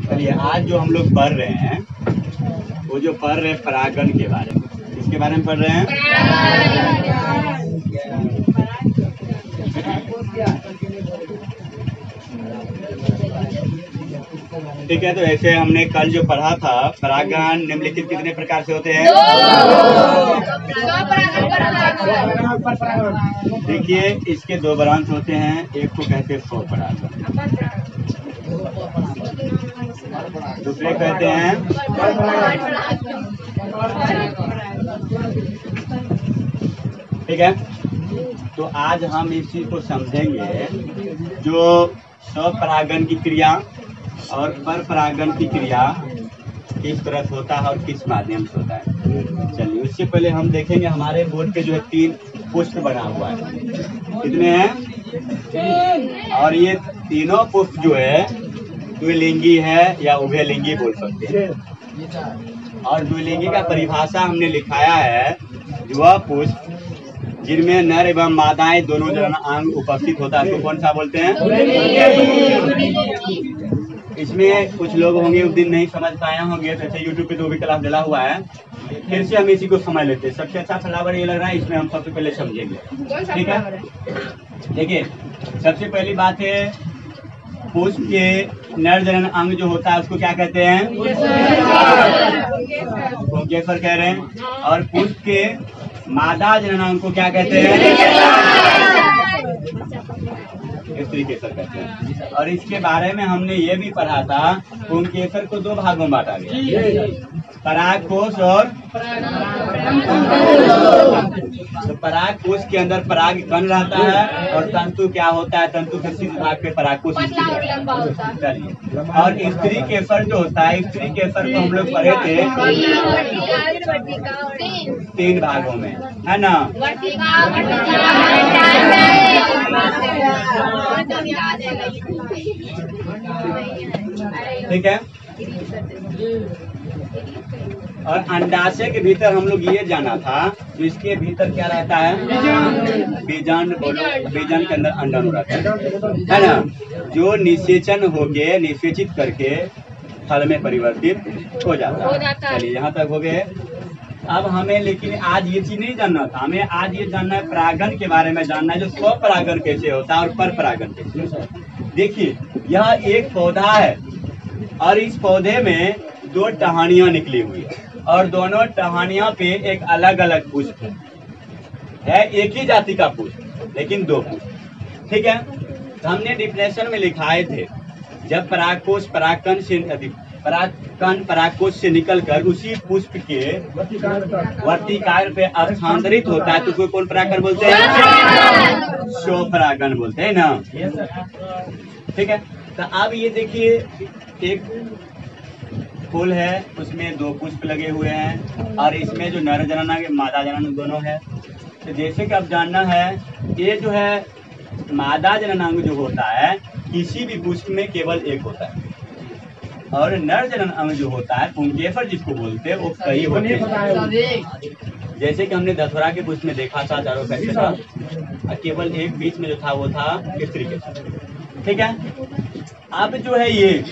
चलिए आज जो हम लोग पढ़ रहे हैं वो जो पढ़ रहे हैं परागण के बारे में, इसके बारे में पढ़ रहे हैं। ठीक है, तो ऐसे हमने कल जो पढ़ा था परागण निम्नलिखित कितने प्रकार से होते हैं? देखिए इसके दो ब्रांच होते हैं, एक को कहते हैं स्वपरागण, दूसरे कहते हैं ठीक है। तो आज हम इस चीज को समझेंगे जो स्वपरागण की क्रिया और परपरागण की क्रिया किस तरह से होता है और किस माध्यम से होता है। चलिए उससे पहले हम देखेंगे हमारे बोर्ड पे जो है 3 पुष्प बना हुआ है। कितने हैं? और ये तीनों पुष्प जो है द्विलिंगी है या उभयलिंगी बोल सकते हैं। और द्विलिंगी का परिभाषा हमने लिखाया है, वह पुष्प जिनमें नर एवं मादाएं दोनों जननांग उपस्थित होता है, तो कौन सा बोलते हैं? इसमें कुछ लोग होंगे उस दिन नहीं समझ पाए होंगे, तो यूट्यूब पे तो भी क्लास डाला हुआ है, फिर से हम इसी को समझ लेते हैं। सबसे अच्छा फ्लावर ये लग रहा है, इसमें हम सबसे पहले समझेंगे। ठीक है, देखिए सबसे पहली बात है पुष्प के नर जनन अंग जो होता है उसको क्या कहते हैं? पुंकेसर कह रहे हैं। और पुष्प के मादा जननांग को क्या कहते हैं? स्त्रीकेसर कहते हैं। और इसके बारे में हमने ये भी पढ़ा था, पुंकेसर को 2 भागों में बांटा गया, परागकोश और तो परागकोश के अंदर पराग कण रहता है और तंतु क्या होता है, तंतु के शीर्ष भाग पे परागकोश स्थित रहता है। और स्त्री केसर जो होता है, स्त्री केसर को हम लोग पढ़े थे 3 भागों में, है ना? ठीक है। और अंडाशय के भीतर हम लोग ये जाना था, तो इसके भीतर क्या रहता है? बीजांड। बीजांड के अंदर अंडाणु रहता है ना, जो निषेचन होके निषेचित करके फल में परिवर्तित हो जाता है। चलिए यहाँ तक हो गए। अब हमें लेकिन आज ये चीज नहीं जानना था, हमें आज ये जानना है परागण के बारे में जानना है, जो स्वपरागण कैसे होता है और परपरागण कैसे होता है। देखिए यह एक पौधा है और इस पौधे में 2 टहनियां निकली हुई है और दोनों टहनियां पे एक अलग अलग पुष्प है, एक ही जाति का पुष्प लेकिन 2 पुष्प। ठीक है, तो हमने डिफिनेशन में लिखाए थे, जब परागकोश परागकण परागकोश से निकलकर उसी पुष्प के वर्तिकाग्र पे स्थानांतरित होता है तो कोई कौन परागकण बोलते हैं? स्वपरागण बोलते हैं ना। ठीक है, तो अब ये देखिए एक फूल है, उसमें 2 पुष्प लगे हुए हैं और इसमें जो नर जननांग मादा जननांग दोनों है। तो जैसे कि अब जानना है, ये जो है मादा जननांग जो होता है किसी भी पुष्प में केवल 1 होता है और नर जनन अंग जो होता है पुंकेसर जिसको बोलते हैं वो कई होते हैं। जैसे कि हमने धतूरा के पुष्प में देखा था, चारों पैसे था, केवल एक बीच में जो था वो था स्त्रीकेसर। ठीक है, अब जो है ये,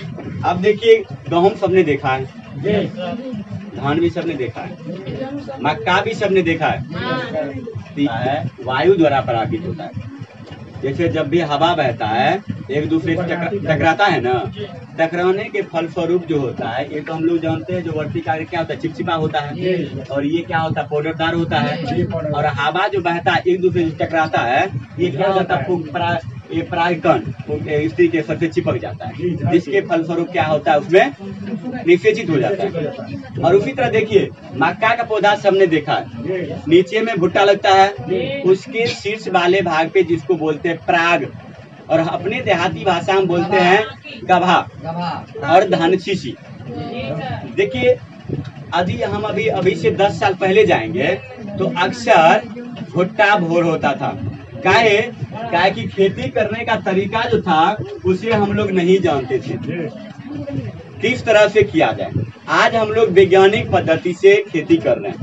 अब देखिए गेहूं सबने देखा है, धान भी सबने देखा है, मक्का भी सबने देखा है, वायु द्वारा परागित होता है। जैसे जब भी हवा बहता है एक दूसरे से टकराता है ना, टकराने के फलस्वरूप जो होता है, ये तो हम लोग जानते हैं, जो वर्तिकाग्र क्या होता है चिपचिपा होता है और ये क्या होता है पाउडरदार होता है। और हवा जो बहता है एक दूसरे से टकराता है, ये क्या होता है ये परागकण स्त्री के सबसे चिपक जाता है, जिसके फलस्वरूप क्या होता है उसमें निषेचित हो जाता है। और उसी तरह देखिए मक्का का पौधा सबने देखा है, नीचे में भुट्टा लगता है, उसके शीर्ष वाले भाग पे जिसको बोलते हैं पराग और अपने देहाती भाषा में बोलते हैं गभा और धनशीशी। देखिए हम अभी से 10 साल पहले जाएंगे तो अक्सर भुट्टा भोर होता था। काहे कि खेती करने का तरीका जो था उसे हम लोग नहीं जानते थे किस तरह से किया जाए। आज हम लोग वैज्ञानिक पद्धति से खेती कर रहे हैं,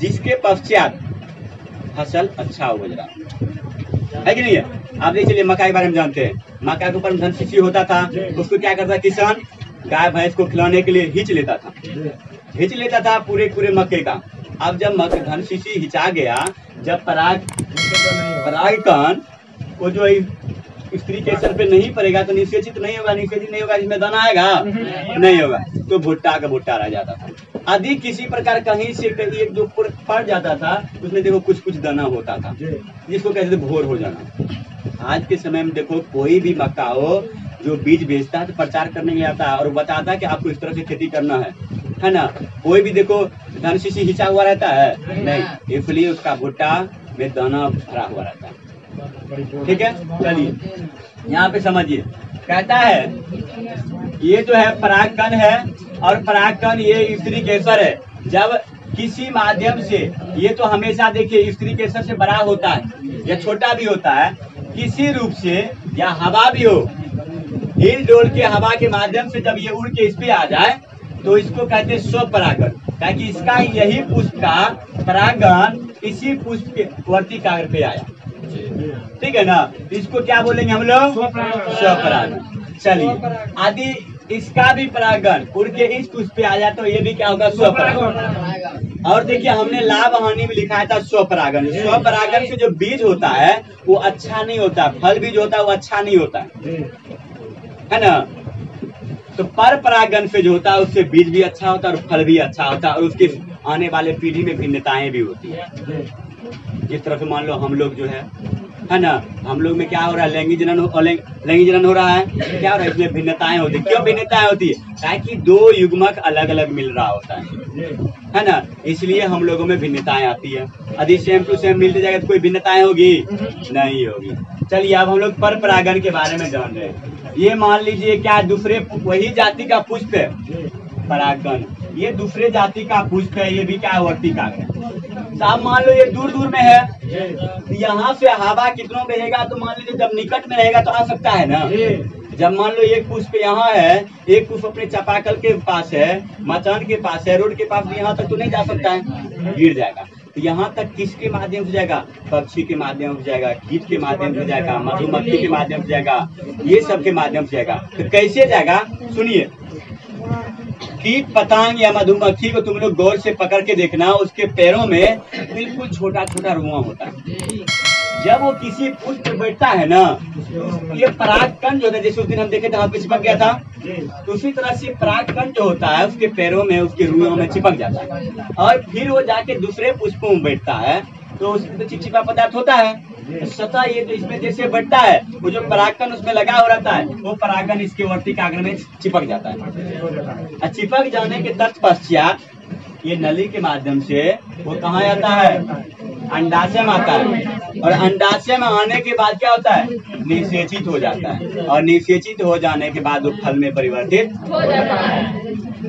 जिसके पश्चात फसल अच्छा उपज रहा है कि नहीं है। आप देख चलिए मक्का के बारे में जानते हैं, मक्का के ऊपर धनशीशी होता था, उसको क्या करता किसान गाय भैंस को खिलाने के लिए हिंच लेता था पूरे पूरे मक्के का। अब जब धन शीशी हिंचा गया, जब परागकण वो जो स्त्री के सर पे नहीं पड़ेगा तो निषेचित नहीं होगा, इसमें दाना आएगा नहीं होगा, तो भुट्टा का भुट्टा रह जाता था। यदि किसी प्रकार कहीं से कहीं एक दो पड़ जाता था, उसमें देखो कुछ कुछ दाना होता था, जिसको कहते थे भोर हो जाना। आज के समय में देखो कोई भी मक्का हो जो बीज बेचता है तो प्रचार करने में आता है और बताता है कि आपको इस तरह से खेती करना है ना। कोई भी देखो धन शीशी हिंचा हुआ रहता है नहीं, इसलिए उसका भुट्टा में दाना भरा हुआ रहता है। ठीक है, चलिए यहाँ पे समझिए, कहता है ये जो है परागकण है, और परागकण ये स्त्री केसर है। जब किसी माध्यम से, ये तो हमेशा देखिए स्त्री केसर से बड़ा होता है या छोटा भी होता है, किसी रूप से या हवा भी हो, हिल डोल के हवा के माध्यम से जब ये उड़ के इस पे आ जाए तो इसको कहते हैं स्वपरागण, ताकि इसका यही पुष्प का परागण इसी पुष्प के वर्ती काग्र पे आया। ठीक है ना, इसको क्या बोलेंगे हम लोग? स्वपरागण। चलिए, आदि इसका भी परागण उड़ के इस पुष्प पे आ जाए तो ये भी क्या होगा? स्वपरागण। और देखिए हमने लाभ हानि में लिखा था स्वपरागण। स्वपरागण से जो बीज होता है वो अच्छा नहीं होता, फल बीज होता है वो अच्छा नहीं होता है ना। तो पर परागण से जो होता है उससे बीज भी अच्छा होता है और फल भी अच्छा होता है, और उसके आने वाले पीढ़ी में भिन्नताएं भी होती है। जिस तरह से मान लो हम लोग जो है ना, हम लोग में क्या हो रहा है? लैंगिक जनन हो रहा है। क्या हो रहा है? इसमें भिन्नताएं होती है। क्यों भिन्नताएं होती है? ताकि दो युग्मक अलग अलग मिल रहा होता है ना, इसलिए हम लोगों में भिन्नताएं आती है। यदि सेम टू सेम मिलते जाएगा तो कोई भिन्नताएं होगी? नहीं होगी। चलिए अब हम लोग पर परागण के बारे में जान रहे हैं। ये मान लीजिए क्या दूसरे वही जाति का पुष्प है परागण, ये दूसरे जाति का पुष्प है, ये भी क्या वर्ती काग्र है। साहब मान लो ये दूर दूर में है, यहाँ से हवा कितनों बहेगा तो मान लीजिए जब निकट में रहेगा तो आ सकता है ना। जब मान लो एक पुष्प यहाँ है, एक पुष्प अपने चापाकल के पास है, मचान के पास है, रोड के पास, यहाँ तक तो नहीं जा सकता है, गिर जाएगा। तो यहाँ तक किसके माध्यम से जाएगा? पक्षी के माध्यम से जाएगा, कीट के माध्यम से जाएगा, मधुमक्खी के माध्यम से जाएगा, ये सब के माध्यम से जाएगा। तो कैसे जाएगा सुनिए, कीट पतंग या मधुमक्खी को तुम लोग गौर से पकड़ के देखना, उसके पैरों में बिल्कुल छोटा छोटा रुआ होता है। जब वो किसी पुष्प पे बैठता है ना, ये परागकण जो होता है, जैसे उस दिन हम देखे थे हाथ पे चिपक गया था, तो उसी तरह से परागकण जो होता है उसके पैरों में, उसके रुओं में चिपक जाता है, और फिर वो जाके दूसरे पुष्पों में बैठता है तो उसमें तो चिपचिपा पदार्थ होता है सतह, ये तो इसमें जैसे बैठता है, वो जो परागकण उसमें लगा हो रहता है, वो परागकण इसके वर्ती काग्र में चिपक जाता है। चिपक जाने के तत्पश्चात ये नली के माध्यम से वो कहाँ आता है? अंडाशय में आता है, और अंडाशय में आने के बाद क्या होता है? निषेचित हो जाता है, और निषेचित हो जाने के बाद वो फल में परिवर्तित हो जाता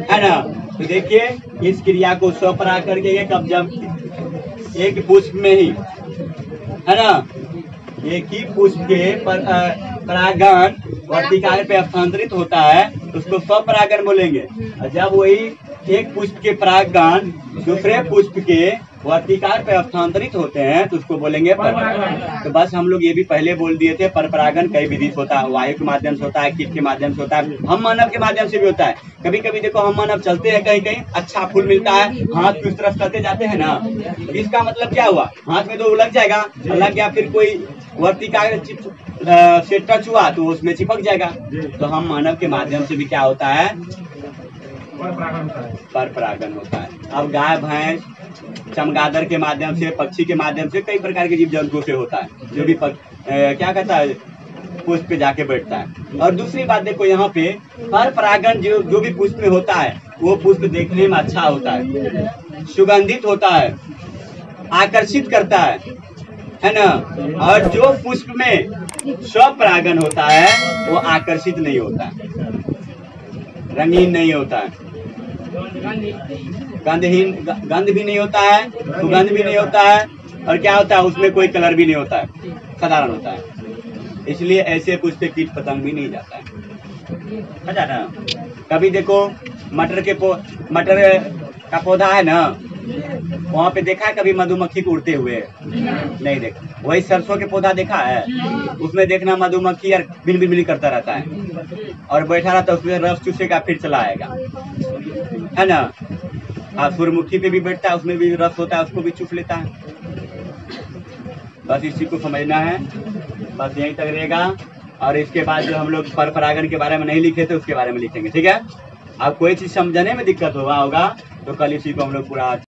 है ना। तो देखिए इस क्रिया को स्वपरागण के जब एक पुष्प में ही है ना, एक ही पुष्प के परागण वर्तिकाग्र पे हस्तांतरित होता है उसको स्वपरागण बोलेंगे। और जब वही एक पुष्प के परागण दूसरे पुष्प के वर्तिकाग्र पे हस्तांतरित होते हैं तो उसको बोलेंगे परपरागण। तो बस हम लोग ये भी पहले बोल दिए थे, परपरागण कई विधि से होता है, वायु के माध्यम से होता है, कीट के माध्यम से होता है, हम मानव के माध्यम से भी होता है। कभी कभी देखो हम मानव चलते हैं कहीं कहीं, अच्छा फूल मिलता है, हाथ की उस तरफ करते जाते हैं ना, इसका मतलब क्या हुआ? हाथ में तो लग जाएगा, लग गया, फिर कोई वर्तिकाग्र से टच हुआ तो उसमें चिपक जाएगा। तो हम मानव के माध्यम से भी क्या होता है? परपरागण होता है। अब गाय भैंस चमगादड़ के माध्यम से, पक्षी के माध्यम से, कई प्रकार के जीव जंतुओं से होता है, जो भी क्या कहता है पुष्प पे जाके बैठता है। और दूसरी बात देखो यहाँ पे परपरागण जो भी पुष्प में होता है वो पुष्प देखने में अच्छा होता है, सुगंधित होता है, आकर्षित करता है ना। और जो पुष्प में स्वपरागण होता है वो आकर्षित नहीं होता है, रंगीन नहीं होता है, गंध भी नहीं होता है, सुगंध भी नहीं होता है, और क्या होता है उसमें कोई कलर भी नहीं होता है, साधारण होता है। इसलिए ऐसे पुष्प पे कीट पतंग भी नहीं जाता है ना। कभी देखो मटर का पौधा है ना, वहाँ पे देखा है कभी मधुमक्खी को उड़ते हुए? नहीं देखा। वही सरसों के पौधा देखा है, उसमें देखना मधुमक्खी यार बिल बिल बिल करता रहता है और बैठा रहता है, उसमें रस चूसेगा फिर चला आएगा, है ना। हाँ, सूर्यमुखी पे भी बैठता है, उसमें भी रस होता है, उसको भी चूस लेता है। बस इसी को समझना है, बस यहीं तक रहेगा। और इसके बाद जो हम लोग पर परागण के बारे में नहीं लिखे थे उसके बारे में लिखेंगे, ठीक है। अब कोई चीज समझने में दिक्कत हुआ होगा तो कल इसी को हम लोग पूरा